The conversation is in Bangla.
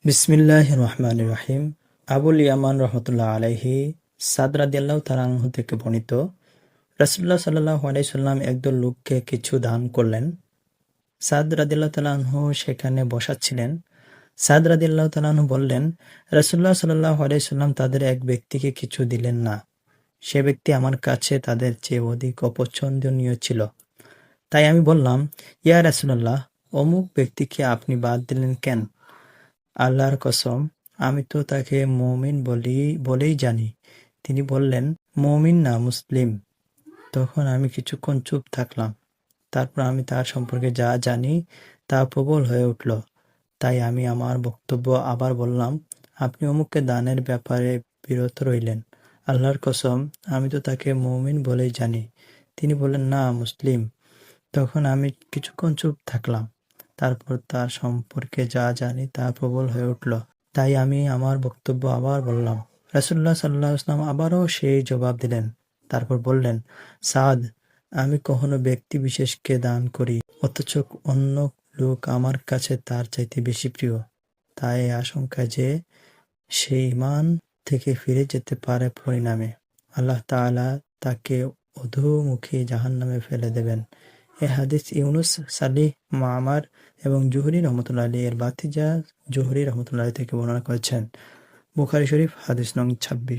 বিসমিল্লাহির রহমানির রহিম। আবুল ইয়ামান রহমতুল্লাহ আলাইহি সাদ রাদিয়াল্লাহু তাআলা আনহু থেকে বর্ণিত, রাসূলুল্লাহ সাল্লাল্লাহু আলাইহি সাল্লাম একদল লোককে কিছু দান করলেন। সাদ রাদিয়াল্লাহু তাআলা আনহু সেখানে বসা ছিলেন। সাদ রাদিয়াল্লাহু তাআলা আনহু বললেন, রাসূলুল্লাহ সাল্লাল্লাহু আলাইহি সাল্লাম তাদের এক ব্যক্তিকে কিছু দিলেন না। সে ব্যক্তি আমার কাছে তাদের চেয়ে অধিক অপছন্দনীয় ছিল। তাই আমি বললাম, ইয়া রাসূলুল্লাহ, অমুক ব্যক্তিকে আপনি বাদ দিলেন কেন? আল্লাহর কসম, আমি তো তাকে মুমিন বলেই জানি। তিনি বললেন, মুমিন না, মুসলিম। তখন আমি কিছুক্ষণ চুপ থাকলাম। তারপর আমি তার সম্পর্কে যা জানি তা প্রবল হয়ে উঠল। তাই আমি আমার বক্তব্য আবার বললাম, আপনি অমুককে দানের ব্যাপারে বিরত রইলেন। আল্লাহর কসম, আমি তো তাকে মুমিন বলেই জানি। তিনি বললেন, না, মুসলিম। তখন আমি কিছুক্ষণ চুপ থাকলাম। তারপর তার সম্পর্কে যা জানি তা প্রবল হয়ে উঠল। তাই আমি আমার বক্তব্য আবার বললাম। রাসূলুল্লাহ সাল্লাল্লাহু আলাইহি ওয়াসাল্লাম আবারও সেই জবাব দিলেন। তারপর বললেন, সাদ, আমি কখনো ব্যক্তি বিশেষকে দান করি, অথচ অন্য লোক আমার কাছে তার চাইতে বেশি প্রিয়। তাই এই আশঙ্কা যে সে ঈমান থেকে ফিরে যেতে পারে পরিণামে আল্লাহ তাআলা তাকে অধোমুখী জাহান্নামে ফেলে দেবেন। এ হাদিস ইউনুস, সালিহ, মামার এবং জুহরি রহমতুল্লাহ আলাইহি এর ভাতিজা জুহরি রহমতুল্লাহ আলাইহি থেকে বর্ণনা করেছেন। বুখারী শরীফ হাদিস নং ২৬।